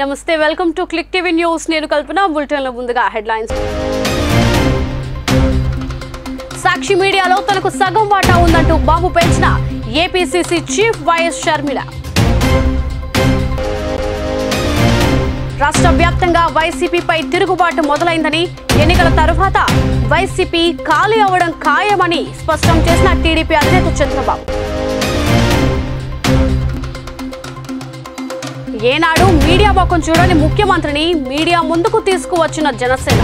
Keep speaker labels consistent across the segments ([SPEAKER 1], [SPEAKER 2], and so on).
[SPEAKER 1] నమస్తే welcome to click TV news నేను కల్పన bulletin లో ముందుగా హెడ్లైన్స్ సాక్షి మీడియాలో తనకు సగం వాటా ఉందంటూ బాంబు పేల్చిన ఏపీసీసీ చీఫ్ వైఎస్ షర్మిల రాష్ట్ర వ్యాప్తంగా వైసీపీపై తిరుగుబాటు మొదలైందని ఎన్నికల తర్వాత వైసీపీ ఖాళీ అవడం ఖాయమని స్పష్టం చేసిన టీడీపీ అధినేత చంద్రబాబు ఏనాడు మీడియా మొఖం చూడని ముఖ్యమంత్రిని మీడియా ముందుకు తీసుకువచ్చిన జనసేన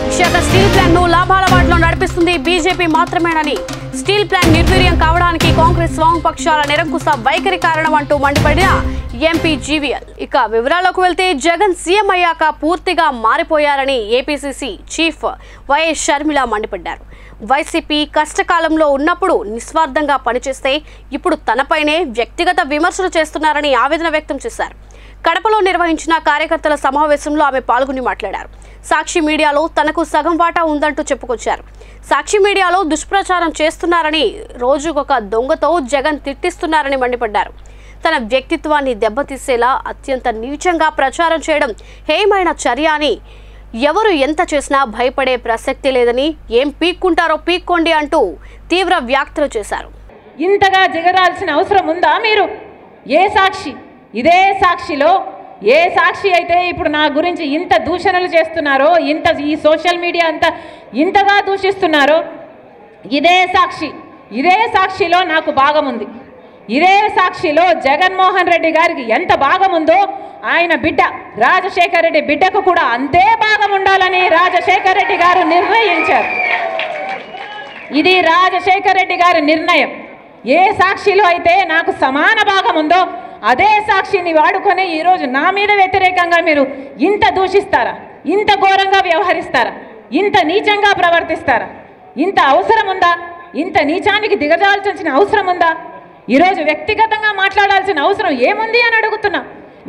[SPEAKER 1] విశాఖ స్టీల్ ప్లాంట్ ను లాభాల బాటలో నడిపిస్తుంది బీజేపీ మాత్రమేనని స్టీల్ ప్లాంట్ నిర్వీర్యం కావడానికి కాంగ్రెస్ వామపక్షాల నిరంకుశ వైఖరి కారణం అంటూ మండిపడిన ఎంపీ జీవీఎల్. ఇక వివరాల్లోకి వెళ్తే జగన్ సీఎం అయ్యాక పూర్తిగా మారిపోయారని ఏపీసీసీ చీఫ్ వైఎస్ షర్మిల మండిపడ్డారు. వైసీపీ కష్టకాలంలో ఉన్నప్పుడు నిస్వార్థంగా పనిచేస్తే ఇప్పుడు తనపైనే వ్యక్తిగత విమర్శలు చేస్తున్నారని ఆవేదన వ్యక్తం చేశారు. కడపలో నిర్వహించిన కార్యకర్తల సమావేశంలో ఆమె పాల్గొని మాట్లాడారు. సాక్షి మీడియాలో తనకు సగం వాటా ఉందంటూ చెప్పుకొచ్చారు. సాక్షి మీడియాలో దుష్ప్రచారం చేస్తున్నారని రోజుకొక దొంగతో జగన్ తిట్టిస్తున్నారని మండిపడ్డారు. తన వ్యక్తిత్వాన్ని దెబ్బతీసేలా అత్యంత నీచంగా ప్రచారం చేయడం హేయమైన చర్య అని ఎవరు ఎంత చేసినా భయపడే ప్రసక్తి లేదని ఏం పీక్కుంటారో పీక్కోండి అంటూ తీవ్ర వ్యాఖ్యలు చేశారు.
[SPEAKER 2] ఇంతగా దిగరాల్సిన అవసరం ఉందా మీరు? ఏ సాక్షి? ఇదే సాక్షిలో ఏ సాక్షి అయితే ఇప్పుడు నా గురించి ఇంత దూషణలు చేస్తున్నారో, ఈ సోషల్ మీడియా అంతా ఇంతగా దూషిస్తున్నారో, ఇదే సాక్షిలో నాకు భాగం ఉంది. ఇదే సాక్షిలో జగన్మోహన్ రెడ్డి గారికి ఎంత భాగం ఉందో ఆయన బిడ్డ రాజశేఖర రెడ్డి బిడ్డకు కూడా అంతే భాగం ఉండాలని రాజశేఖర రెడ్డి గారు నిర్ణయించారు. ఇది రాజశేఖర రెడ్డి గారి నిర్ణయం. ఏ సాక్షిలో అయితే నాకు సమాన భాగం ఉందో అదే సాక్షిని వాడుకొని ఈరోజు నా మీద వ్యతిరేకంగా మీరు ఇంత దూషిస్తారా? ఇంత ఘోరంగా వ్యవహరిస్తారా? ఇంత నీచంగా ప్రవర్తిస్తారా? ఇంత అవసరం ఉందా? ఇంత నీచానికి దిగజాల్చాల్సిన అవసరం ఉందా? ఈరోజు వ్యక్తిగతంగా మాట్లాడాల్సిన అవసరం ఏముంది అని అడుగుతున్నా.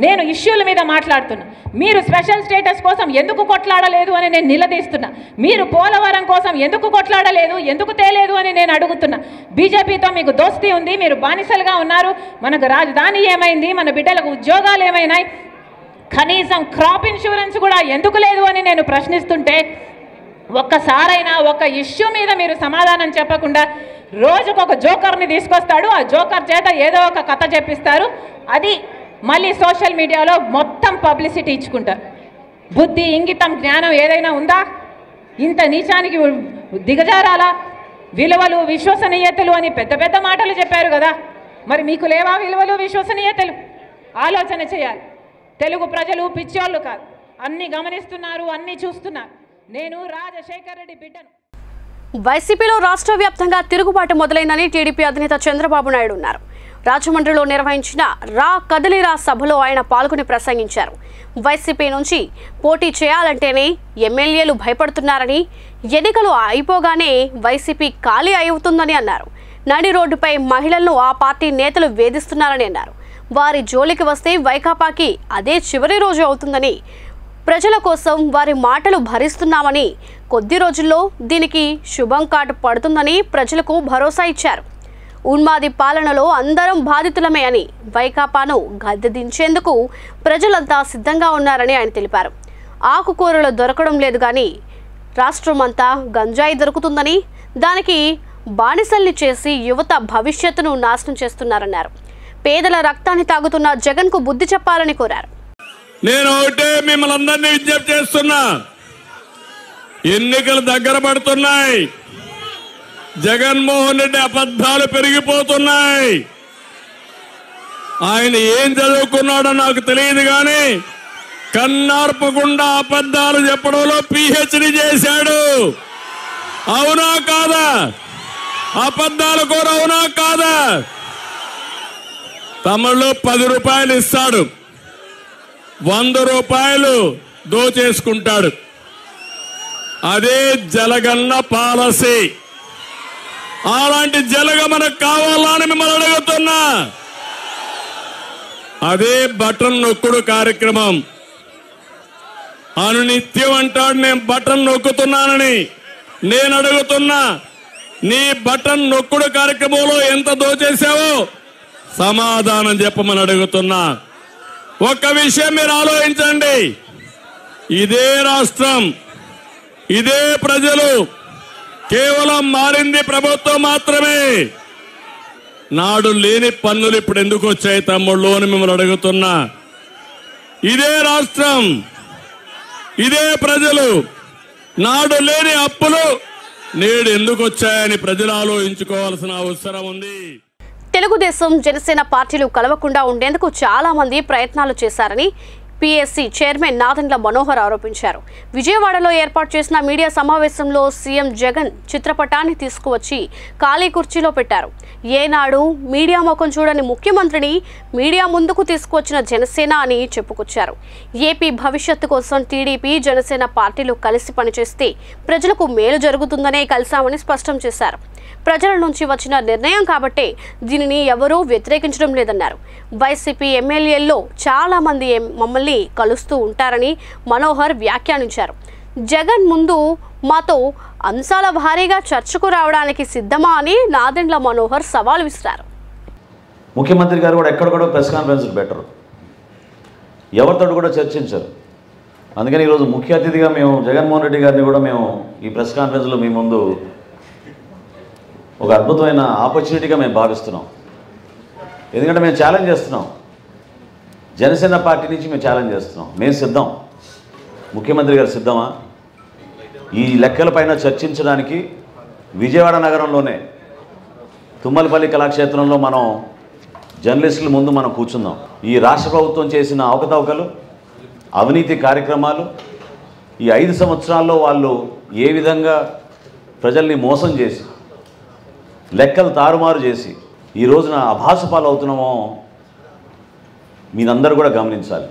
[SPEAKER 2] నేను ఇష్యూల మీద మాట్లాడుతున్నా. మీరు స్పెషల్ స్టేటస్ కోసం ఎందుకు కొట్లాడలేదు అని నేను నిలదీస్తున్నా. మీరు పోలవరం కోసం ఎందుకు కొట్లాడలేదు, ఎందుకు తేలేదు అని నేను అడుగుతున్నా. బీజేపీతో మీకు దోస్తీ ఉంది, మీరు బానిసలుగా ఉన్నారు. మనకు రాజధాని ఏమైంది, మన బిడ్డలకు ఉద్యోగాలు ఏమైనాయి, కనీసం క్రాప్ ఇన్సూరెన్స్ కూడా ఎందుకు లేదు అని నేను ప్రశ్నిస్తుంటే ఒక్కసారైనా ఒక ఇష్యూ మీద మీరు సమాధానం చెప్పకుండా రోజుకొక జోకర్ని తీసుకొస్తాడు. ఆ జోకర్ చేత ఏదో ఒక కథ చెప్పిస్తారు. అది మళ్ళీ సోషల్ మీడియాలో మొత్తం పబ్లిసిటీ ఇచ్చుకుంటారు. బుద్ధి, ఇంగితం, జ్ఞానం ఏదైనా ఉందా? ఇంత నీచానికి దిగజారాలా? విలువలు, విశ్వసనీయతలు అని పెద్ద పెద్ద మాటలు చెప్పారు కదా. మరి మీకు లేవా విలువలు, విశ్వసనీయతలు? ఆలోచన చేయాలి. తెలుగు ప్రజలు పిచ్చోళ్ళు కాదు, అన్ని గమనిస్తున్నారు, అన్ని చూస్తున్నారు. నేను రాజశేఖర రెడ్డి బిడ్డను.
[SPEAKER 1] వైసీపీలో రాష్ట్ర వ్యాప్తంగా తిరుగుబాటు మొదలైందని టీడీపీ అధినేత చంద్రబాబు నాయుడు అన్నారు. రాజమండ్రిలో నిర్వహించిన రా కదలిరా సభలో ఆయన పాల్గొని ప్రసంగించారు. వైసీపీ నుంచి పోటీ చేయాలంటేనే ఎమ్మెల్యేలు భయపడుతున్నారని, ఎన్నికలు అయిపోగానే వైసీపీ ఖాళీ అవుతుందని అన్నారు. నడి రోడ్డుపై మహిళలను ఆ పార్టీ నేతలు వేధిస్తున్నారని అన్నారు. వారి జోలికి వస్తే వైకాపాకి అదే చివరి రోజు అవుతుందని, ప్రజల కోసం వారి మాటలు భరిస్తున్నామని, కొద్ది రోజుల్లో దీనికి శుభం కాటు పడుతుందని ప్రజలకు భరోసా ఇచ్చారు. ఉన్మాది పాలనలో అందరం బాధితులమే అని, వైకాపాను గద్దెదించేందుకు ప్రజలంతా సిద్ధంగా ఉన్నారని ఆయన తెలిపారు. ఆకుకూరలు దొరకడం లేదు కానీ రాష్ట్రమంతా గంజాయి దొరుకుతుందని, దానికి బానిసల్ని చేసి యువత భవిష్యత్తును నాశనం చేస్తున్నారన్నారు. పేదల రక్తాన్ని తాగుతున్న జగన్కు బుద్ధి చెప్పాలని కోరారు.
[SPEAKER 3] నేను ఒకటే మిమ్మల్ని అందరినీ విజ్ఞప్తి చేస్తున్నా. ఎన్నికలు దగ్గర పడుతున్నాయి. జగన్మోహన్ రెడ్డి అబద్ధాలు పెరిగిపోతున్నాయి. ఆయన ఏం చదువుకున్నాడో నాకు తెలియదు కానీ కన్నార్పకుండా అబద్ధాలు చెప్పడంలో పిహెచ్డి చేశాడు. అవునా కాదా? అబద్ధాల కూర అవునా కాదా? తమిళలో 10 రూపాయలు ఇస్తాడు, 100 రూపాయలు దోచేసుకుంటాడు. అదే జలగన్న పాలసీ. అలాంటి జలగ మనకు కావాలని మిమ్మల్ని అడుగుతున్నా. అదే బటన్ నొక్కుడు కార్యక్రమం. అనునిత్యం అంటాడు నేను బటన్ నొక్కుతున్నానని. నేను అడుగుతున్నా, నీ బటన్ నొక్కుడు కార్యక్రమంలో ఎంత దోచేశావో సమాధానం చెప్పమని అడుగుతున్నా. ఒక్క విషయం మీరు ఆలోచించండి. ఇదే రాష్ట్రం, ఇదే ప్రజలు, కేవలం మారింది ప్రభుత్వం మాత్రమే. నాడు లేని పన్నులు ఇప్పుడు ఎందుకు వచ్చాయి తమ్ముళ్ళు అని మిమ్మల్ని అడుగుతున్నా. ఇదే రాష్ట్రం, ఇదే ప్రజలు, నాడు లేని అప్పులు నేడు ఎందుకు వచ్చాయని ప్రజలు ఆలోచించుకోవాల్సిన అవసరం ఉంది.
[SPEAKER 1] తెలుగుదేశం జనసేన పార్టీలు కలవకుండా ఉండేందుకు చాలా మంది ప్రయత్నాలు చేశారని పీఎస్సీ చైర్మన్ నాదెండ్ల మనోహర్ ఆరోపించారు. విజయవాడలో ఏర్పాటు చేసిన మీడియా సమావేశంలో సీఎం జగన్ చిత్రపటాన్ని తీసుకువచ్చి ఖాళీ కుర్చీలో పెట్టారు. ఏనాడు మీడియా ముఖం చూడని ముఖ్యమంత్రిని మీడియా ముందుకు తీసుకువచ్చిన జనసేన అని చెప్పుకొచ్చారు. ఏపీ భవిష్యత్తు కోసం టీడీపీ జనసేన పార్టీలు కలిసి పనిచేస్తే ప్రజలకు మేలు జరుగుతుందనే కలిశామని స్పష్టం చేశారు. ప్రజల నుంచి వచ్చిన నిర్ణయం కాబట్టే దీనిని ఎవరూ వ్యతిరేకించడం లేదన్నారు. వైసీపీ ఎమ్మెల్యేల్లో చాలా మంది మమ్మల్ని కలుస్తూ ఉంటారని మనోహర్ వ్యాఖ్యానించారు. జగన్ ముందు మాతో అంశాల భారీగా చర్చకు రావడానికి సిద్ధమా అని నాదెండ్ల మనోహర్ సవాల్ విసిరారు.
[SPEAKER 4] ముఖ్యమంత్రి గారు కూడా ఎక్కడ కూడా ప్రెస్ కాన్ఫరెన్స్లు పెట్టరు, ఎవరితో కూడా చర్చించరు. అందుకని ఈరోజు ముఖ్య అతిథిగా మేము జగన్మోహన్ రెడ్డి గారిని కూడా మేము ఈ ప్రెస్ కాన్ఫరెన్స్లో మీ ముందు ఒక అద్భుతమైన ఆపర్చునిటీగా మేము భావిస్తున్నాం. ఎందుకంటే మేము ఛాలెంజ్ చేస్తున్నాం, జనసేన పార్టీ నుంచి మేము ఛాలెంజ్ చేస్తున్నాం. మేము సిద్ధం, ముఖ్యమంత్రి గారు సిద్ధమా? ఈ లెక్కలపైన చర్చించడానికి విజయవాడ నగరంలోనే తుమ్మలపల్లి కళాక్షేత్రంలో మనం జర్నలిస్టుల ముందు మనం కూర్చుందాం. ఈ రాష్ట్ర ప్రభుత్వం చేసిన అవకతవకలు, అవినీతి కార్యక్రమాలు, ఈ 5 సంవత్సరాల్లో వాళ్ళు ఏ విధంగా ప్రజల్ని మోసం చేసి లెక్కలు తారుమారు చేసి ఈ రోజున అభాసపాలు అవుతున్నామో మీరందరూ కూడా గమనించాలి.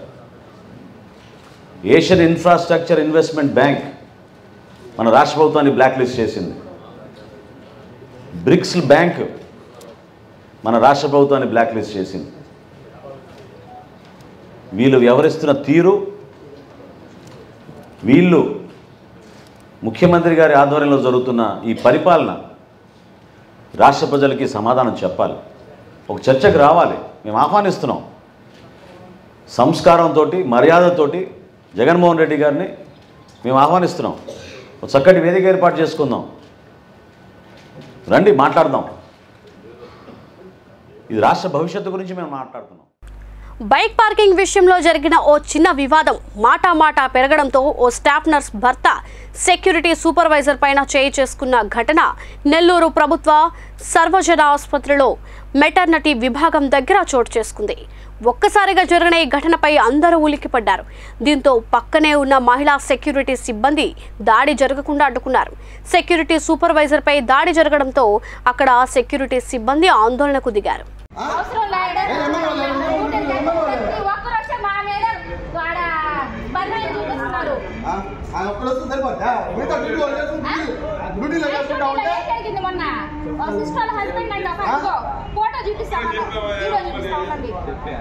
[SPEAKER 4] ఏషియన్ ఇన్ఫ్రాస్ట్రక్చర్ ఇన్వెస్ట్మెంట్ బ్యాంక్ మన రాష్ట్ర ప్రభుత్వాన్ని బ్లాక్ లిస్ట్ చేసింది. బ్రిక్స్ బ్యాంక్ మన రాష్ట్ర ప్రభుత్వాన్ని బ్లాక్ లిస్ట్ చేసింది. వీళ్ళు వ్యవహరిస్తున్న తీరు, వీళ్ళు ముఖ్యమంత్రి గారి ఆధ్వర్యంలో జరుగుతున్న ఈ పరిపాలన రాష్ట్ర ప్రజలకి సమాధానం చెప్పాలి. ఒక చర్చకు రావాలి. మేము ఆహ్వానిస్తున్నాం. సంస్కారంతో, మర్యాదతోటి జగన్మోహన్ రెడ్డి గారిని మేము ఆహ్వానిస్తున్నాం. ఒక చక్కటి వేదిక ఏర్పాటు చేసుకుందాం, రండి మాట్లాడదాం. ఇది రాష్ట్ర భవిష్యత్తు గురించి మేము మాట్లాడుతున్నాం.
[SPEAKER 1] బైక్ పార్కింగ్ విషయంలో జరిగిన ఓ చిన్న వివాదం మాటా పెరగడంతో ఓ స్టాఫ్ నర్స్ భర్త సెక్యూరిటీ సూపర్వైజర్ పైన చేయి చేసుకున్న ఘటన నెల్లూరు ప్రభుత్వ సర్వజన ఆసుపత్రిలో మెటర్నిటీ విభాగం దగ్గర చోటు చేసుకుంది. ఒక్కసారిగా జరిగిన ఈ ఘటనపై అందరూ ఉలిక్కిపడ్డారు. దీంతో పక్కనే ఉన్న మహిళా సెక్యూరిటీ సిబ్బంది దాడి జరగకుండా అడ్డుకున్నారు. సెక్యూరిటీ సూపర్వైజర్పై దాడి జరగడంతో అక్కడ సెక్యూరిటీ సిబ్బంది ఆందోళనకు దిగారు.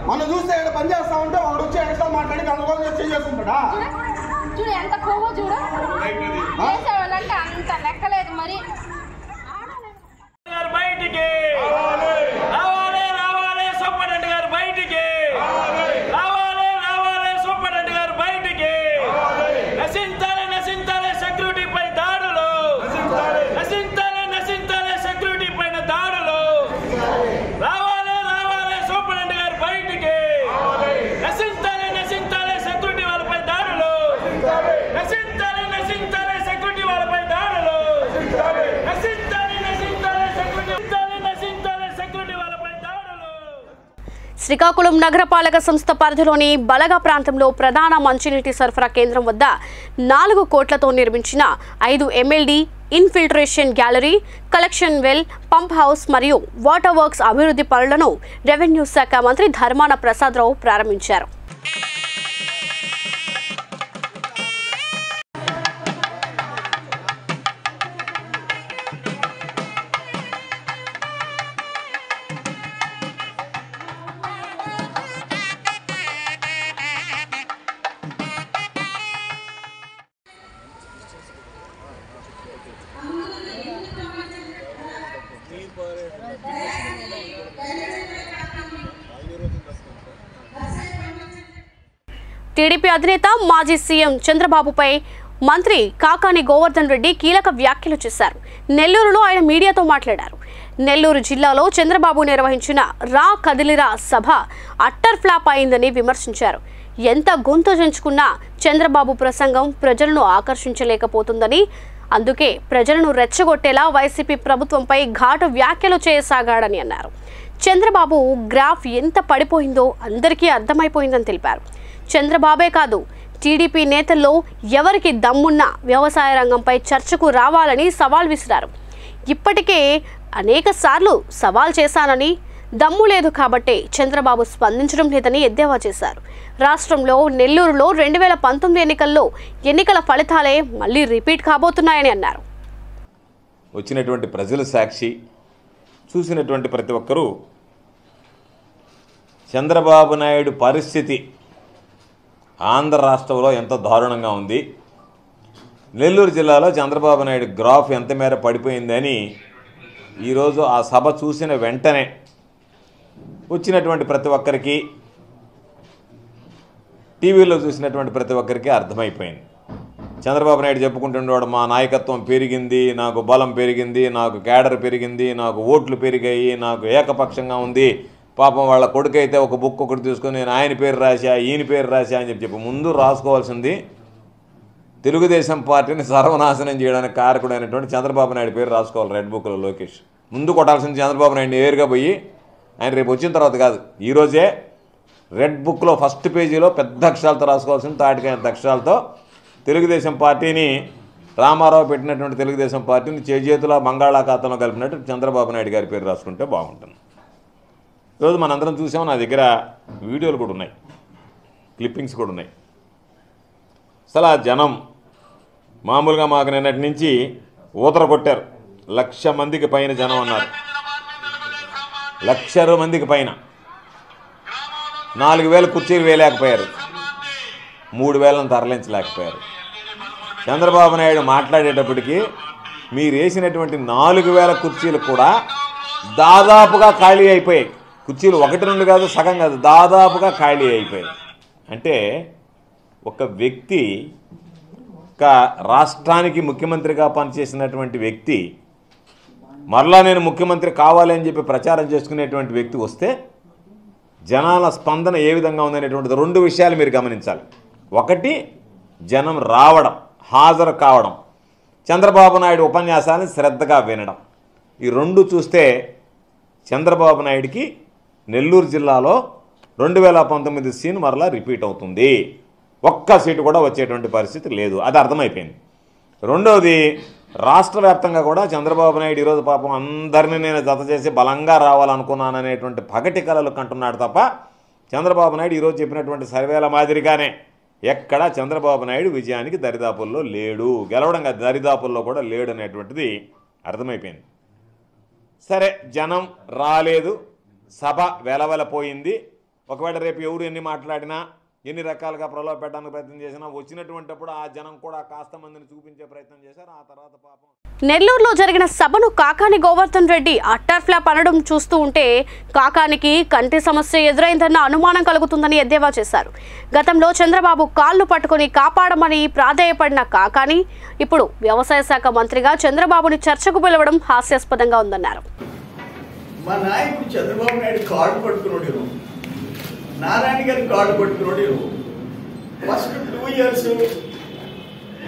[SPEAKER 5] మనం చూస్తే ఇక్కడ పని చేస్తా ఉంటే ఒకడు వచ్చి ఎక్స్ట్రా మాట్లాడి కనుగోలు చేసుకుంటాడా?
[SPEAKER 6] చూడు ఎంత కొవ్వు, చూడు చేసేవాళ్ళంటే అంత లెక్కలేదు. మరి
[SPEAKER 7] బయటికి రావాలి, రావాలి సూపరింటెండెంట్ గారు బయటికి రావాలి, రావాలి సూపరింటెండెంట్ గారు బయటికి. నశించాలి, నశించాలి సెక్యూరిటీ పై దాడులు, నశించాలి, నశించాలి సెక్యూరిటీ పైన దాడులు. రావాలి, రావాలి సూపరింటెండెంట్ గారు బయటికి. నశించాలి, నశించాలి సెక్యూరిటీ వాళ్ళపై దాడులు, నశించాలి, నశించాలి సెక్యూరిటీ వాళ్ళపై దాడులు, నశించాలి, నశించాలి సెక్యూరిటీ వాళ్ళపై దాడులు.
[SPEAKER 1] శ్రీకాకుళం నగరపాలక సంస్థ పరిధిలోని బలగ ప్రాంతంలో ప్రధాన మంచినీటి సరఫరా కేంద్రం వద్ద 4 కోట్లతో నిర్మించిన 5 MLD infiltration gallery, collection well, pump house మరియు వాటర్ వర్క్స్ అభివృద్ధి పనులను రెవెన్యూ శాఖ మంత్రి ధర్మాన ప్రసాదరావు ప్రారంభించారు. టీడీపీ అధినేత మాజీ సీఎం చంద్రబాబుపై మంత్రి కాకాని గోవర్ధన్ రెడ్డి కీలక వ్యాఖ్యలు చేశారు. నెల్లూరులో ఆయన మీడియాతో మాట్లాడారు. నెల్లూరు జిల్లాలో చంద్రబాబు నిర్వహించిన రా కదిలిరా సభ అట్టర్ ఫ్లాప్ అయిందని విమర్శించారు. ఎంత గొంతు చించుకున్నా చంద్రబాబు ప్రసంగం ప్రజలను ఆకర్షించలేకపోతుందని, అందుకే ప్రజలను రెచ్చగొట్టేలా వైసీపీ ప్రభుత్వంపై ఘాటు వ్యాఖ్యలు చేయసాగాడని అన్నారు. చంద్రబాబు గ్రాఫ్ ఎంత పడిపోయిందో అందరికీ అర్థమైపోయిందని తెలిపారు. చంద్రబాబే కాదు, టీడీపీ నేతల్లో ఎవరికి దమ్మున్నా వ్యవసాయ రంగంపై చర్చకు రావాలని సవాల్ విసిరారు. ఇప్పటికే అనేక సార్లు సవాల్ చేశానని, దమ్ము లేదు కాబట్టే చంద్రబాబు స్పందించడం లేదని ఎద్దేవా చేశారు. రాష్ట్రంలో నెల్లూరులో 2019 ఎన్నికల్లో ఎన్నికల ఫలితాలే మళ్లీ రిపీట్ కాబోతున్నాయని అన్నారు.
[SPEAKER 8] వచ్చినటువంటి ప్రజల సాక్షి చూసినటువంటి ప్రతి ఒక్కరూ చంద్రబాబు నాయుడు పరిస్థితి ఆంధ్ర రాష్ట్రంలో ఎంత దారుణంగా ఉంది, నెల్లూరు జిల్లాలో చంద్రబాబు నాయుడు గ్రాఫ్ ఎంత మేర పడిపోయిందని ఈరోజు ఆ సభ చూసిన వెంటనే వచ్చినటువంటి ప్రతి ఒక్కరికి, టీవీలో చూసినటువంటి ప్రతి ఒక్కరికి అర్థమైపోయింది. చంద్రబాబు నాయుడు చెప్పుకుంటుండేవాడు, మా నాయకత్వం పెరిగింది, నాకు బలం పెరిగింది, నాకు క్యాడర్ పెరిగింది, నాకు ఓట్లు పెరిగాయి, నాకు ఏకపక్షంగా ఉంది, పాపం వాళ్ళ కొడుకు అయితే ఒక బుక్ ఒకటి తీసుకొని నేను ఆయన పేరు రాశా, ఈయన పేరు రాశా అని చెప్పి ముందు రాసుకోవాల్సింది తెలుగుదేశం పార్టీని సర్వనాశనం చేయడానికి కారకుడైనటువంటి చంద్రబాబు నాయుడు పేరు రాసుకోవాలి. రెడ్ బుక్లో లోకేష్ ముందు కొట్టాల్సింది చంద్రబాబు నాయుడు నేరుగా పోయి, ఆయన రేపు వచ్చిన తర్వాత కాదు, ఈరోజే రెడ్ బుక్లో ఫస్ట్ పేజీలో పెద్ద అక్షరాలతో రాసుకోవాల్సింది, తాటికైన అక్షరాలతో తెలుగుదేశం పార్టీని, రామారావు పెట్టినటువంటి తెలుగుదేశం పార్టీని చేతుల బంగాళాఖాతంలో కలిపినట్టు చంద్రబాబు నాయుడు గారి పేరు రాసుకుంటే బాగుంటుంది. ఈరోజు మనందరం చూసాము, నా దగ్గర వీడియోలు కూడా ఉన్నాయి, క్లిప్పింగ్స్ కూడా ఉన్నాయి. అసలు ఆ జనం మామూలుగా మాకు నిన్నటి నుంచి ఊతర కొట్టారు. 1,00,000 మందికి పైన జనం అన్నారు. 1,00,000 మందికి పైన 4,000 కుర్చీలు వేయలేకపోయారు, 3,000 తరలించలేకపోయారు. చంద్రబాబు నాయుడు మాట్లాడేటప్పటికీ మీరు వేసినటువంటి 4,000 కుర్చీలు కూడా దాదాపుగా ఖాళీ అయిపోయాయి. కుర్చీలు 1-2 కాదు, సగం కాదు, దాదాపుగా ఖాళీ అయిపోయాయి. అంటే ఒక వ్యక్తి, ఒక రాష్ట్రానికి ముఖ్యమంత్రిగా పనిచేసినటువంటి వ్యక్తి మరలా నేను ముఖ్యమంత్రి కావాలి అని చెప్పి ప్రచారం చేసుకునేటువంటి వ్యక్తి వస్తే జనాల స్పందన ఏ విధంగా ఉందనేటువంటిది 2 విషయాలు మీరు గమనించాలి. ఒకటి, జనం రావడం, హాజరు కావడం, చంద్రబాబు నాయుడు ఉపన్యాసాన్ని శ్రద్ధగా వినడం. ఈ 2 చూస్తే చంద్రబాబు నాయుడికి నెల్లూరు జిల్లాలో 2019 సీన్ మరలా రిపీట్ అవుతుంది. ఒక్క సీటు కూడా వచ్చేటువంటి పరిస్థితి లేదు, అది అర్థమైపోయింది. రెండవది, రాష్ట్ర వ్యాప్తంగా కూడా చంద్రబాబు నాయుడు ఈరోజు పాపం అందరినీ నేను జత చేసి బలంగా రావాలనుకున్నాననేటువంటి పగటి కలలు కంటున్నాడు తప్ప చంద్రబాబు నాయుడు ఈరోజు చెప్పినటువంటి సర్వేల మాదిరిగానే ఎక్కడా చంద్రబాబు నాయుడు విజయానికి దరిదాపుల్లో లేడు, గెలవడంగా దరిదాపుల్లో కూడా లేడు అనేటువంటిది అర్థమైపోయింది. సరే, జనం రాలేదు, సభ వెలవెలపోయింది. ఒకవేళ రేపు ఎవరు ఎన్ని మాట్లాడినా, ఎన్ని రకాలుగా ప్రలోభ పెట్టడానికి ప్రయత్నం చేసినా వచ్చినటువంటిప్పుడు ఆ జనం కూడా కాస్త మందిని చూపించే ప్రయత్నం చేశారు. ఆ తర్వాత పాపం
[SPEAKER 1] నెల్లూరులో జరిగిన సభను కాకాని గోవర్ధన్ రెడ్డి అట్టర్ ఫ్లాప్ అనడం చూస్తూ ఉంటే కాకానికి కంటి సమస్య ఎదురైందన్న అనుమానం కలుగుతుందని ఎద్దేవా చేశారు. గతంలో చంద్రబాబు కాళ్ళు పట్టుకుని కాపాడమని ప్రాధేయపడిన కాకాని ఇప్పుడు వ్యవసాయ శాఖ మంత్రిగా చంద్రబాబుని చర్చకు పిలవడం హాస్యాస్పదంగా ఉందన్నారు.
[SPEAKER 9] మా నాయకుడు చంద్రబాబు నాయుడు కాళ్ళు పట్టుకున్నాడు, నారాయణ గారి కాళ్ళు పట్టుకున్నాడు. ఫస్ట్ 2 years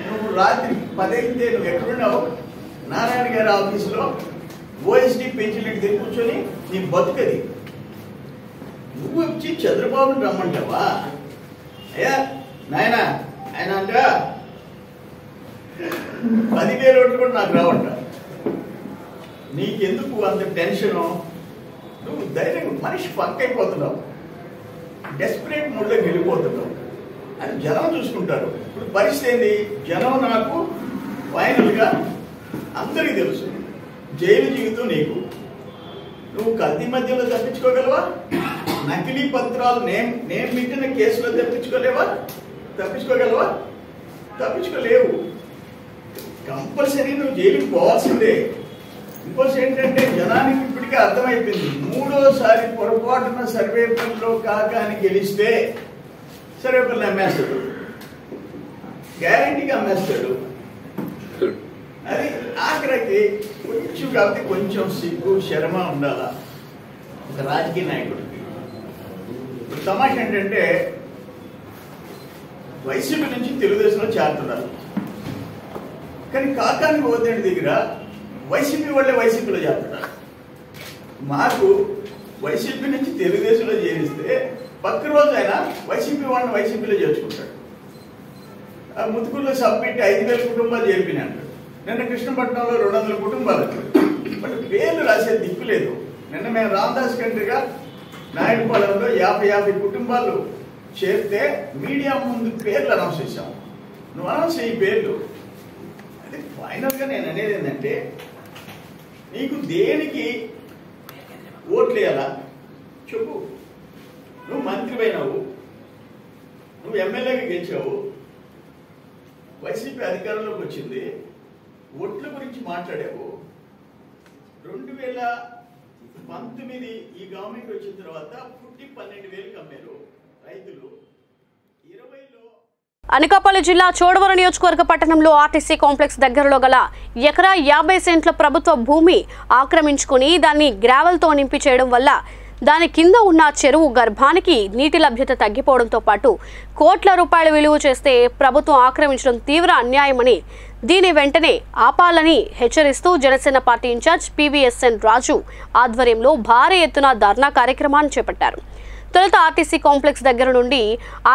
[SPEAKER 9] నువ్వు రాత్రి 10 అయితే నువ్వు ఎక్కడున్నావు? నారాయణ గారి ఆఫీసులో ఓఎస్డీ పెన్షన్ దగ్గర కూర్చొని నీ బతుకది. నువ్వు వచ్చి చంద్రబాబుని రమ్మంటావా? అయ్యా నాయన, ఆయన అంట 10,000 ఓట్లు కూడా నాకు రావంట. నీకెందుకు అంత టెన్షను? నువ్వు ధైర్యంగా మనిషి పక్క అయిపోతున్నావు, డెస్పరేట్ మూడ్లోకి వెళ్ళిపోతున్నావు అని జనం చూసుకుంటారు. ఇప్పుడు పరిస్థితి ఏంది? జనం నాకు ఫైనల్గా అందరికీ తెలుసు, జైలు జీవితం నీకు. నువ్వు కల్తీ మధ్యలో తప్పించుకోగలవా? నకిలీ పత్రాలు నేను పెట్టిన కేసులో తప్పించుకోగలవా? తప్పించుకోలేవు. కంపల్సరీ నువ్వు జైలుకి పోవాల్సిందే. ఇంకోటి ఏంటంటే జనానికి ఇప్పటికే అర్థమైపోయింది, 3వ సారి పొరపాటున సర్వే పనిలో కాకాని గెలిస్తే సర్వేపల్లి అమ్మేస్తాడు, గ్యారంటీగా అమ్మేస్తాడు. అది ఆఖరికి కొంచెం కాబట్టి కొంచెం సిగ్గు శర్మ ఉండాలా ఒక రాజకీయ నాయకుడికి. ఇప్పుడు తమాష ఏంటంటే వైసీపీ నుంచి తెలుగుదేశంలో చేరుతున్నారు, కానీ కాకాని గోవర్ధన్ దగ్గర వైసీపీ వాళ్ళే వైసీపీలో చేరుతున్నారు. మాకు వైసీపీ నుంచి తెలుగుదేశంలో చేరిస్తే పక్క రోజు ఆయన వైసీపీ వాళ్ళని వైసీపీలో చేర్చుకుంటాడు. ఆ ముతుకుల్లో సబ్మిట్ 5,000 కుటుంబాలు చేరిపినాడు. నిన్న కృష్ణపట్నంలో 200 కుటుంబాలు. బట్ పేర్లు రాసే దిక్కు లేదు. నిన్న మేము రామదాస్ కంట్రీగా నాయుడుపాలెంలో 50 కుటుంబాలు చేరితే మీడియా ముందు పేర్లు అనౌన్స్ చేశాం. నువ్వు అనౌన్స్ చేయి పేర్లు. అది ఫైనల్గా నేను అనేది ఏంటంటే నీకు దేనికి ఓట్లు వేయాలా చెప్పు. నువ్వు మంత్రి అయినావు, నువ్వు ఎమ్మెల్యేగా గెలిచావు, వైసీపీ అధికారంలోకి వచ్చింది, ఓట్ల గురించి మాట్లాడావు. 2019 ఈ గవర్నమెంట్ వచ్చిన తర్వాత పుట్టి 12,000 అమ్మారు రైతులు. 20లో
[SPEAKER 1] అనకాపల్లి జిల్లా చోడవరం నియోజకవర్గ పట్టణంలో ఆర్టీసీ కాంప్లెక్స్ దగ్గరలో గల ఎకరా 50 సెంట్ల ప్రభుత్వ భూమి ఆక్రమించుకుని దాన్ని గ్రావెల్తో నింపి చేయడం వల్ల దాని కింద ఉన్న చెరువు గర్భానికి నీటి లభ్యత తగ్గిపోవడంతో పాటు కోట్ల రూపాయలు విలువ చేస్తే ప్రభుత్వం ఆక్రమించడం తీవ్ర అన్యాయమని, దీని వెంటనే ఆపాలని హెచ్చరిస్తూ జనసేన పార్టీ ఇన్ఛార్జ్ PVSN రాజు ఆధ్వర్యంలో భారీ ఎత్తున ధర్నా కార్యక్రమాన్ని చేపట్టారు. తొలుత ఆర్టీసీ కాంప్లెక్స్ దగ్గర నుండి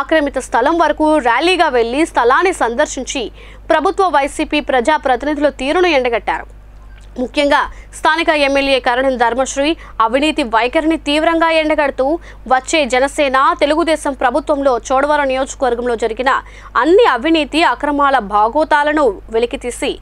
[SPEAKER 1] ఆక్రమిత స్థలం వరకు ర్యాలీగా వెళ్లి స్థలాన్ని సందర్శించి ప్రభుత్వ వైసీపీ ప్రజాప్రతినిధుల తీరును ఎండగట్టారు. ముఖ్యంగా స్థానిక ఎమ్మెల్యే కరణం ధర్మశ్రీ అవినీతి వైఖరిని తీవ్రంగా ఎండగడుతూ వచ్చే జనసేన తెలుగుదేశం ప్రభుత్వంలో చోడవరం నియోజకవర్గంలో జరిగిన అన్ని అవినీతి అక్రమాల భాగోతాలను వెలికితీసి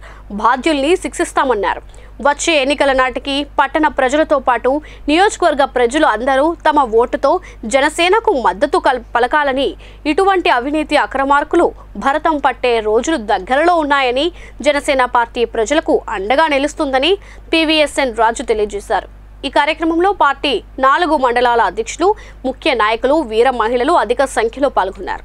[SPEAKER 1] బాధ్యుల్ని శిక్షిస్తామన్నారు. వచ్చే ఎన్నికల నాటికి పట్టణ ప్రజలతో పాటు నియోజకవర్గ ప్రజలు అందరూ తమ ఓటుతో జనసేనకు మద్దతు పలకాలని, ఇటువంటి అవినీతి అక్రమార్కులు భరతం పట్టే రోజులు దగ్గరలో ఉన్నాయని, జనసేన పార్టీ ప్రజలకు అండగా నిలుస్తుందని PVSN రాజు తెలియజేశారు. ఈ కార్యక్రమంలో పార్టీ 4 మండలాల అధ్యక్షులు, ముఖ్య నాయకులు, వీర మహిళలు అధిక సంఖ్యలో పాల్గొన్నారు.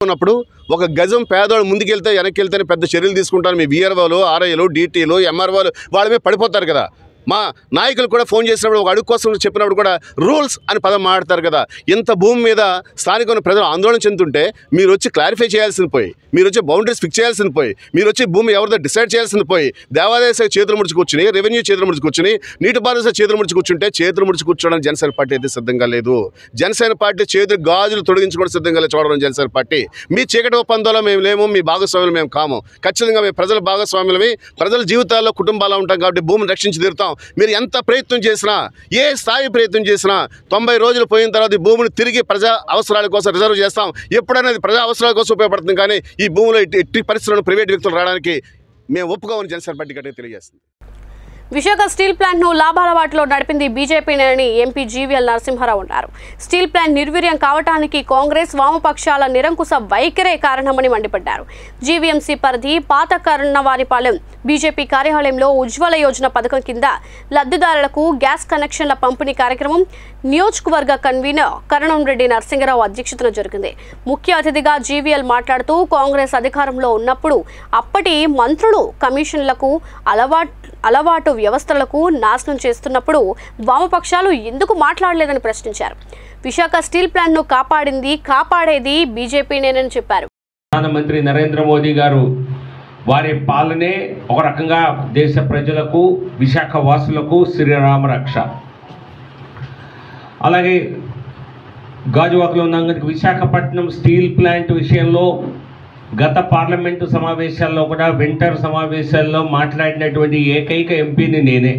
[SPEAKER 10] ఉన్నప్పుడు ఒక గజం పేదవాళ్ళు ముందుకెళ్తే వెనక్కి వెళ్తేనే పెద్ద చర్యలు తీసుకుంటారు. మీ VROలు, RIలు, DTలు, MROలు వాళ్ళ మీద పడిపోతారు కదా. మా నాయకులు కూడా ఫోన్ చేసినప్పుడు ఒక అడుగు కోసం చెప్పినప్పుడు కూడా రూల్స్ అని పదం మాట్లాడతారు కదా. ఇంత భూమి మీద స్థానిక ప్రజలు ఆందోళన చెందుతుంటే మీరు వచ్చి క్లారిఫై చేయాల్సింది పోయి, మీరు వచ్చి బౌండరీస్ ఫిక్స్ చేయాల్సింది పోయి, మీరు వచ్చి భూమి ఎవరిదో డిసైడ్ చేయాల్సింది పోయి, దేవాదాయ శాఖ చేతులు ముడిచి కూర్చుని, రెవెన్యూ చేతులు ముడిచి కూర్చుని, నీటిపారుదల శాఖ చేతులు ముడిచి కూర్చుంటే చేతులు ముడిచి కూర్చోవడానికి జనసేన పార్టీ అయితే సిద్ధంగా లేదు. జనసేన పార్టీ చేతులు గాజులు తొలగించుకోవడం సిద్ధంగా లేదు చూడడం జనసేన పార్టీ. మీ చీకటి ఒప్పందంలో మేము లేము, మీ భాగస్వాములు మేము కాము. ఖచ్చితంగా మేము ప్రజల భాగస్వాములవి, ప్రజల జీవితాల్లో కుటుంబాలు ఉంటాం కాబట్టి భూమిని రక్షించి తీరుతాం. మీరు ఎంత ప్రయత్నం చేసినా, ఏ స్థాయి ప్రయత్నం చేసినా 90 రోజులు పోయిన తర్వాత ఈ భూమిని తిరిగి ప్రజా అవసరాల కోసం రిజర్వ్ చేస్తాం. ఎప్పుడైనా ప్రజా అవసరాల కోసం ఉపయోగపడుతుంది, కానీ ఈ భూమిలో ఎట్టి పరిస్థితుల్లో ప్రైవేట్ వ్యక్తులు రావడానికి మేము ఒప్పుకోమని జనసేన పార్టీ గట్టిగా తెలియజేస్తుంది.
[SPEAKER 1] విశాఖ స్టీల్ ప్లాంట్ను లాభాల వాటిలో నడిపింది బీజేపీనని ఎంపీ జీవీఎల్ నరసింహారావు అన్నారు. స్టీల్ ప్లాంట్ నిర్వీర్యం కావడానికి కాంగ్రెస్ వామపక్షాల నిరంకుశ వైఖరే కారణమని మండిపడ్డారు. జీవీఎంసీ పరిధి పాత కర్ణవారిపాలెం బీజేపీ కార్యాలయంలో ఉజ్వల యోజన పథకం కింద లబ్ధిదారులకు గ్యాస్ కనెక్షన్ల పంపిణీ కార్యక్రమం నియోజకవర్గ కన్వీనర్ కరణంరెడ్డి నరసింహరావు అధ్యక్షతన జరిగింది. ముఖ్య అతిథిగా జీవీఎల్ మాట్లాడుతూ కాంగ్రెస్ అధికారంలో ఉన్నప్పుడు అప్పటి మంత్రులు కమిషన్లకు అలవాటు వ్యవస్థలకు నాశనం చేస్తున్నప్పుడు వామపక్షాలు ఎందుకు మాట్లాడలేదని ప్రశ్నించారు. విశాఖ స్టీల్ ప్లాంట్ను కాపాడేది బీజేపీనేనని చెప్పారు.
[SPEAKER 11] ప్రధానమంత్రి నరేంద్ర మోదీ గారు వారి పాలనే ఒక రకంగా దేశ ప్రజలకు, విశాఖ వాసులకు శ్రీరామ రక్ష. అలాగే గాజువాకలో ఉన్న విశాఖపట్నం స్టీల్ ప్లాంట్ విషయంలో గత పార్లమెంటు సమావేశాల్లో కూడా వింటర్ సమావేశాల్లో మాట్లాడినటువంటి ఏకైక ఎంపీని నేనే.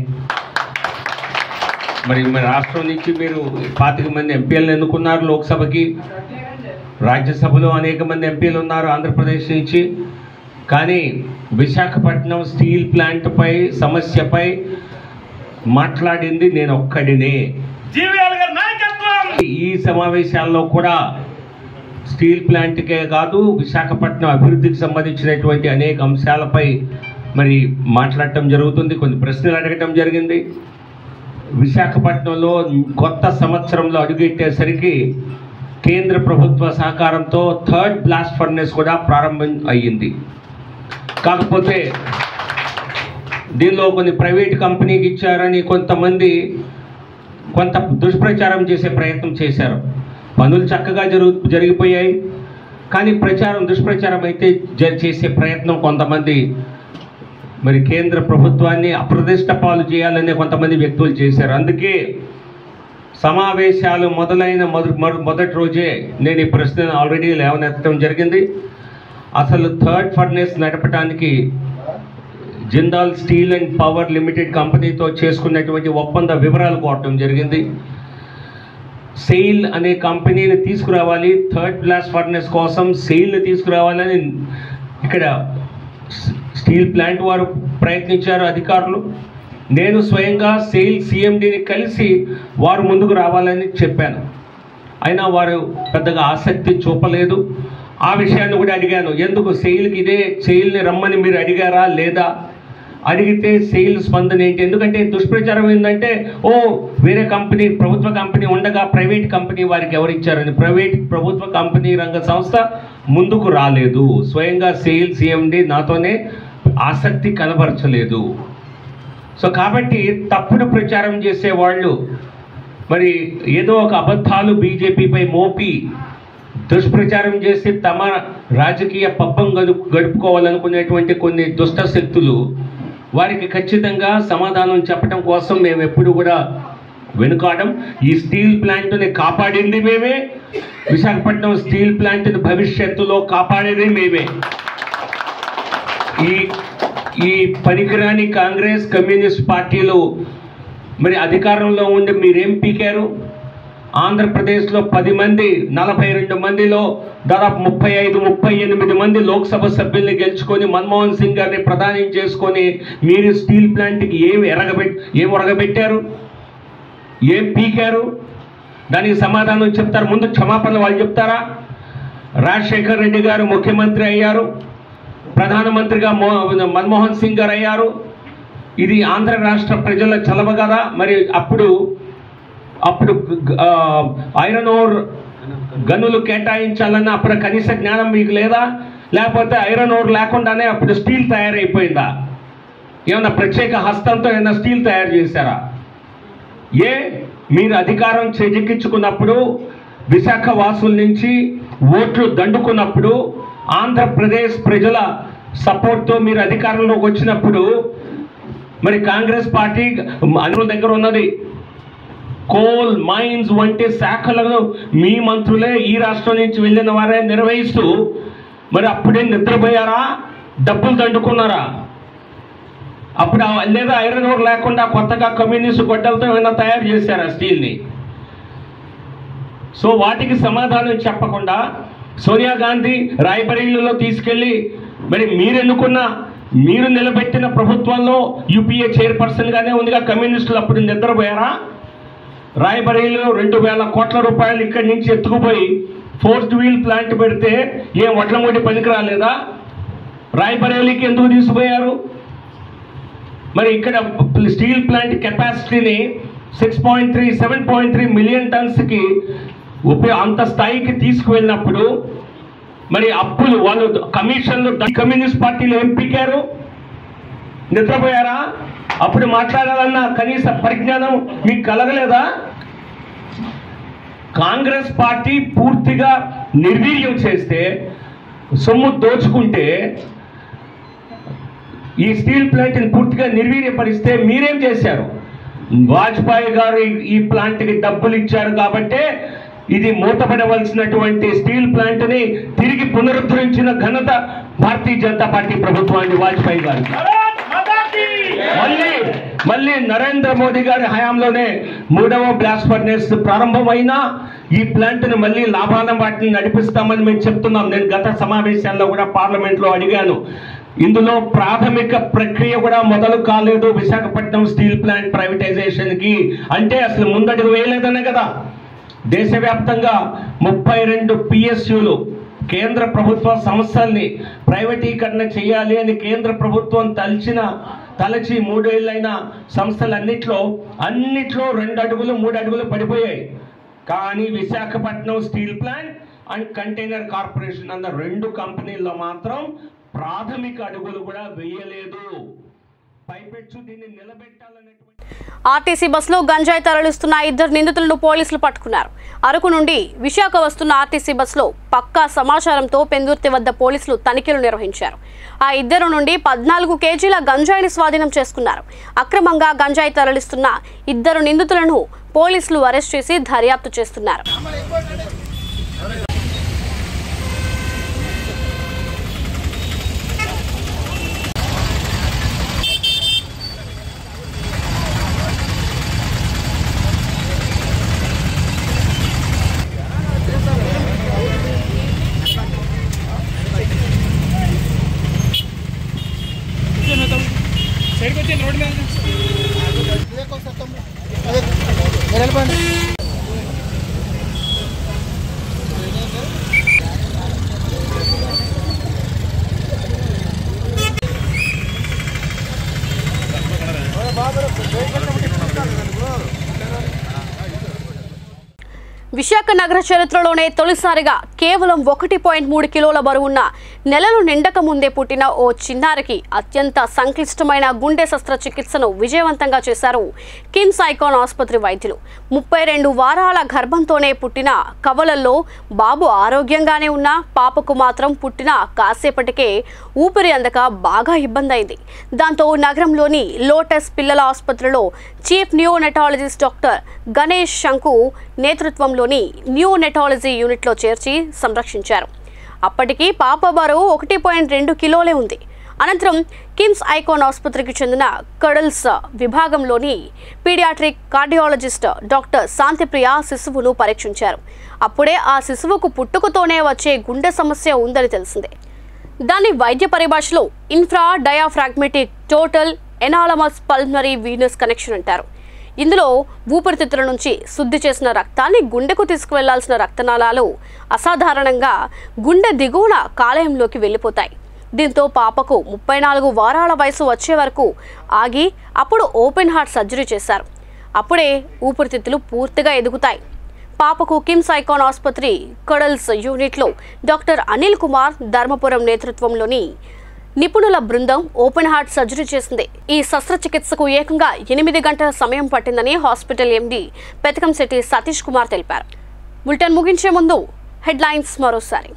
[SPEAKER 11] మరి రాష్ట్రం నుంచి మీరు 25 మంది ఎంపీలను ఎన్నుకున్నారు లోక్సభకి, రాజ్యసభలో అనేక మంది ఎంపీలు ఉన్నారు ఆంధ్రప్రదేశ్ నుంచి. కానీ విశాఖపట్నం స్టీల్ ప్లాంట్పై సమస్యపై మాట్లాడింది నేను ఒక్కడినే. ఈ సమావేశాల్లో కూడా స్టీల్ ప్లాంట్కే కాదు విశాఖపట్నం అభివృద్ధికి సంబంధించినటువంటి అనేక అంశాలపై మరి మాట్లాడటం జరుగుతుంది, కొన్ని ప్రశ్నలు అడగటం జరిగింది. విశాఖపట్నంలో కొత్త సంవత్సరంలో అడుగెట్టేసరికి కేంద్ర ప్రభుత్వ సహకారంతో 3rd బ్లాస్ట్ ఫర్నెస్ కూడా ప్రారంభం అయ్యింది. కాకపోతే దీనిలో కొన్ని ప్రైవేట్ కంపెనీకి ఇచ్చారని కొంతమంది కొంత దుష్ప్రచారం చేసే ప్రయత్నం చేశారు. పనులు చక్కగా జరిగిపోయాయి, కానీ దుష్ప్రచారం అయితే చేసే ప్రయత్నం కొంతమంది మరి కేంద్ర ప్రభుత్వాన్ని అప్రదిష్ట పాలు చేయాలనే కొంతమంది వ్యక్తులు చేశారు. అందుకే సమావేశాలు మొదలైన మొదటి రోజే నేను ఈ ప్రశ్నను ఆల్రెడీ లేవనెత్తడం జరిగింది. అసలు 3rd ఫర్నేస్ నడపడానికి Jindal steel and power limited కంపెనీతో చేసుకున్నటువంటి ఒప్పంద వివరాలు కోరటం జరిగింది. సెయిల్ అనే కంపెనీని తీసుకురావాలి, 3rd బ్లాస్ట్ ఫర్నేస్ కోసం సెయిల్ని తీసుకురావాలని ఇక్కడ స్టీల్ ప్లాంట్ వారు ప్రయత్నించారు అధికారులు. నేను స్వయంగా సెయిల్ సిఎండిని కలిసి వారు ముందుకు రావాలని చెప్పాను, అయినా వారు పెద్దగా ఆసక్తి చూపలేదు. ఆ విషయాన్ని కూడా అడిగాను, ఎందుకు సెయిల్ని రమ్మని మీరు అడిగారా లేదా, అడిగితే సెయిల్ స్పందన ఏంటి? ఎందుకంటే దుష్ప్రచారం ఏంటంటే వేరే కంపెనీ ప్రభుత్వ కంపెనీ ఉండగా ప్రైవేట్ కంపెనీ వారికి ఎవరిచ్చారని. ప్రభుత్వ కంపెనీ రంగ సంస్థ ముందుకు రాలేదు. స్వయంగా సెయిల్ సిఎండి నాతోనే ఆసక్తి కనబరచలేదు. సో కాబట్టి తప్పుడు ప్రచారం చేసేవాళ్ళు మరి ఏదో ఒక అబద్ధాలు బీజేపీపై మోపి దుష్ప్రచారం చేసి తమ రాజకీయ పబ్బం గడుపుకోవాలనుకునేటువంటి కొన్ని దుష్ట శక్తులు వారికి ఖచ్చితంగా సమాధానం చెప్పడం కోసం మేము ఎప్పుడు కూడా వెనుకాడం. ఈ స్టీల్ ప్లాంట్ని కాపాడింది మేమే, విశాఖపట్నం స్టీల్ ప్లాంట్ని భవిష్యత్తులో కాపాడేది మేమే. ఈ పనికిరాని కాంగ్రెస్ కమ్యూనిస్ట్ పార్టీలు మరి అధికారంలో ఉండి మీరేం పీకారు? ఆంధ్రప్రదేశ్లో 10 మంది 42 మందిలో దాదాపు 35-38 మంది లోక్సభ సభ్యుల్ని గెలుచుకొని మన్మోహన్ సింగ్ గారిని ప్రధానం చేసుకొని మీరు స్టీల్ ప్లాంట్కి ఏం ఒరగబెట్టారు, ఏం పీకారు? దానికి సమాధానం చెప్తారు. ముందు క్షమాపణ వాళ్ళు చెప్తారా? రాజశేఖర్ రెడ్డి గారు ముఖ్యమంత్రి అయ్యారు, ప్రధానమంత్రిగా మన్మోహన్ సింగ్ గారు అయ్యారు. ఇది ఆంధ్ర రాష్ట్ర ప్రజల చలవ కదా. మరి అప్పుడు ఐరన్ ఓర్ గనులు కేటాయించాలన్న అప్పుడు కనీస జ్ఞానం మీకు లేదా? లేకపోతే ఐరన్ ఓర్ లేకుండానే అప్పుడు స్టీల్ తయారైపోయిందా? ఏమన్నా ప్రత్యేక హస్తంతో ఏమైనా స్టీల్ తయారు చేశారా? మీరు అధికారం చేజిక్కించుకున్నప్పుడు విశాఖ వాసుల నుంచి ఓట్లు దండుకున్నప్పుడు ఆంధ్రప్రదేశ్ ప్రజల సపోర్ట్తో మీరు అధికారంలోకి వచ్చినప్పుడు మరి కాంగ్రెస్ పార్టీ అనుల దగ్గర ఉన్నది. కోల్ మైన్స్ వంటి శాఖలను మీ మంత్రులే ఈ రాష్ట్రం నుంచి వెళ్ళిన వారే నిర్వహిస్తూ మరి అప్పుడే నిద్రపోయారా? డబ్బులు దండుకున్నారా? అప్పుడు లేదా ఐరన్ ఓర్ లేకుండా కొత్తగా కమ్యూనిస్ట్ గొడ్డలతో ఏమైనా తయారు చేశారా స్టీల్ని? సో వాటికి సమాధానం చెప్పకుండా సోనియా గాంధీ రాయబరేలీలో తీసుకెళ్ళి మరి మీరు నిలబెట్టిన ప్రభుత్వంలో యూపీఏ చైర్పర్సన్గానే ఉందిగా కమ్యూనిస్టులు అప్పుడు నిద్రపోయారా? రాయబరేలీలో 2000 కోట్ల రూపాయలు ఇక్కడి నుంచి ఎత్తుకుపోయి 4th వీల్ ప్లాంట్ పెడితే ఏం వడ్లమూడి పనికి రాలేదా? రాయబరేలీకి ఎందుకు తీసుకుపోయారు? మరి ఇక్కడ స్టీల్ ప్లాంట్ కెపాసిటీని 7.3 మిలియన్ టన్స్కి అంత స్థాయికి తీసుకువెళ్ళినప్పుడు మరి అప్పులు వాళ్ళు కమిషన్లు కమ్యూనిస్ట్ పార్టీలు ఏం పీకారు? నిద్రపోయారా? అప్పుడు మాట్లాడాలన్న కనీస పరిజ్ఞానం మీకు కలగలేదా? కాంగ్రెస్ పార్టీ పూర్తిగా నిర్వీర్యం చేస్తే, సొమ్ము దోచుకుంటే, ఈ స్టీల్ ప్లాంట్ని పూర్తిగా నిర్వీర్యపరిస్తే మీరేం చేశారు? వాజ్పేయి గారు ఈ ప్లాంట్కి డబ్బులు ఇచ్చారు కాబట్టే ఇది మూతపడవలసినటువంటి స్టీల్ ప్లాంట్ని తిరిగి పునరుద్ధరించిన ఘనత భారతీయ జనతా పార్టీ ప్రభుత్వాన్ని వాజ్పేయి గారు. మళ్ళీ నరేంద్ర మోదీ గారి హయాంలోనే 3వ బ్లాస్ట్ ఫర్నేస్ ప్రారంభమైనా ఈ ప్లాంట్ని మళ్ళీ లాభాల వాటిని నడిపిస్తామని మేము చెప్తున్నాం. నేను గత సమావేశాల్లో కూడా పార్లమెంట్లో అడిగాను, ఇందులో ప్రాథమిక ప్రక్రియ కూడా మొదలు కాలేదు విశాఖపట్నం స్టీల్ ప్లాంట్ ప్రైవేటైజేషన్కి. అంటే అసలు ముందడుగు వేయలేదనే కదా. దేశవ్యాప్తంగా 32 PSUలు కేంద్ర ప్రభుత్వ సంస్థల్ని ప్రైవేటీకరణ చేయాలి అని కేంద్ర ప్రభుత్వం తలచి 3 ఏళ్ళైన సంస్థలన్నిట్లో 2 అడుగులు 3 అడుగులు పడిపోయాయి. కానీ Visakhapatnam steel plant and container corporation అన్న 2 కంపెనీల్లో మాత్రం ప్రాథమిక అడుగులు కూడా వేయలేదు. పైపెచ్చు దీన్ని నిలబెట్టాలనేటువంటి
[SPEAKER 1] ఆర్టీసీ బస్సులో గంజాయి తరలిస్తున్న 2 నిందితులను పోలీసులు పట్టుకున్నారు. అరకు నుండి విశాఖ వస్తున్న ఆర్టీసీ బస్సులో పక్కా సమాచారంతో పెందుర్తి వద్ద పోలీసులు తనిఖీలు నిర్వహించారు. ఆ 2 నుండి 14 కేజీల గంజాయిని స్వాధీనం చేసుకున్నారు. అక్రమంగా గంజాయి తరలిస్తున్న 2 నిందితులను పోలీసులు అరెస్ట్ చేసి దర్యాప్తు చేస్తున్నారు. విశాఖ నగర చరిత్రలోనే తొలిసారిగా కేవలం 1.3 కిలోల బరువున్న నెలలు నిండక ముందే పుట్టిన ఓ చిన్నారికి అత్యంత సంక్లిష్టమైన గుండె శస్త్రచికిత్సను విజయవంతంగా చేశారు కిమ్స్ ఐకాన్ ఆసుపత్రి వైద్యులు. 32 వారాల గర్భంతోనే పుట్టిన కవలల్లో బాబు ఆరోగ్యంగానే ఉన్నా పాపకు మాత్రం పుట్టిన కాసేపటికే ఊపిరి అందక బాగా ఇబ్బంది అయింది. దాంతో నగరంలోని లోటస్ పిల్లల ఆసుపత్రిలో చీఫ్ నియోనెటాలజిస్ట్ డాక్టర్ గణేష్ శంకు నేతృత్వంలోని నియోనెటాలజీ యూనిట్లో చేర్చి సంరక్షించారు. అప్పటికి పాప బరువు 1.2 కిలోలే ఉంది. అనంతరం కిమ్స్ ఐకాన్ ఆసుపత్రికి చెందిన కడల్స్ విభాగంలోని పీడియాట్రిక్ కార్డియాలజిస్ట్ డాక్టర్ శాంతిప్రియ శిశువును పరీక్షించారు. అప్పుడే ఆ శిశువుకు పుట్టుకతోనే వచ్చే గుండె సమస్య ఉందని తెలిసిందే. దాన్ని వైద్య పరిభాషలో infra diaphragmatic total anomalous pulmonary venous connection అంటారు. ఇందులో ఊపిరితిత్తుల నుంచి శుద్ధి చేసిన రక్తాన్ని గుండెకు తీసుకువెళ్లాల్సిన రక్తనాళాలు అసాధారణంగా గుండె దిగువన కాలేయంలోకి వెళ్ళిపోతాయి. దీంతో పాపకు 34 వారాల వయసు వచ్చే వరకు ఆగి అప్పుడు ఓపెన్ హార్ట్ సర్జరీ చేశారు. అప్పుడే ఊపిరితిత్తులు పూర్తిగా ఎదుగుతాయి. పాపకు కిమ్స్ ఐకాన్ ఆసుపత్రి కడల్స్ యూనిట్లో డాక్టర్ అనిల్ కుమార్ ధర్మపురం నేతృత్వంలోని నిపుణుల బృందం ఓపెన్ హార్ట్ సర్జరీ చేసింది. ఈ శస్త్రచికిత్సకు ఏకంగా 8 గంటల సమయం పట్టిందని హాస్పిటల్ ఎండి పెతకంశెట్టి సతీష్ కుమార్ తెలిపారు. బులెటిన్ ముగించే ముందు హెడ్లైన్స్ మరోసారి.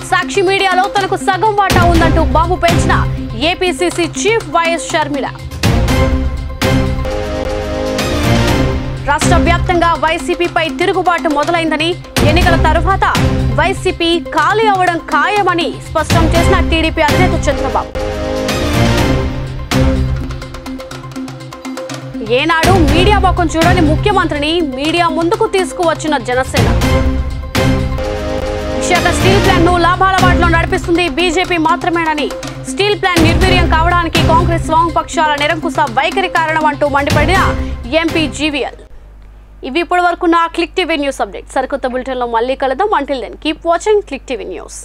[SPEAKER 1] సాక్షి మీడియాలో తనకు సగం వాటా ఉందంటూ బాంబు పేల్చిన ఏపీసీసీ చీఫ్ వైఎస్ షర్మిల. రాష్ట్ర వ్యాప్తంగా వైసీపీపై తిరుగుబాటు మొదలైందని, ఎన్నికల తరువాత వైసీపీ ఖాళీ అవ్వడం ఖాయమని స్పష్టం చేసిన టీడీపీ అధినేత చంద్రబాబు. ఏనాడు మీడియా ముఖం చూడని ముఖ్యమంత్రిని మీడియా ముందుకు తీసుకువచ్చిన జనసేన. విశాఖ స్టీల్ ప్లాంట్ ను లాభాల బాటలో నడిపిస్తుంది బీజేపీ మాత్రమేనని, స్టీల్ ప్లాంట్ నిర్వీర్యం కావడానికి కాంగ్రెస్ వామపక్షాల నిరంకుశ వైఖరి కారణం అంటూ మండిపడిన ఎంపీ జీవీఎల్. ఇవి ఇప్పటి వరకు నా క్లిక్ టీవీ న్యూస్ అప్డేట్. సరికొత్త బులెటిన్లో మళ్ళీ కలుద్దాం. Until then keep watching Click TV news.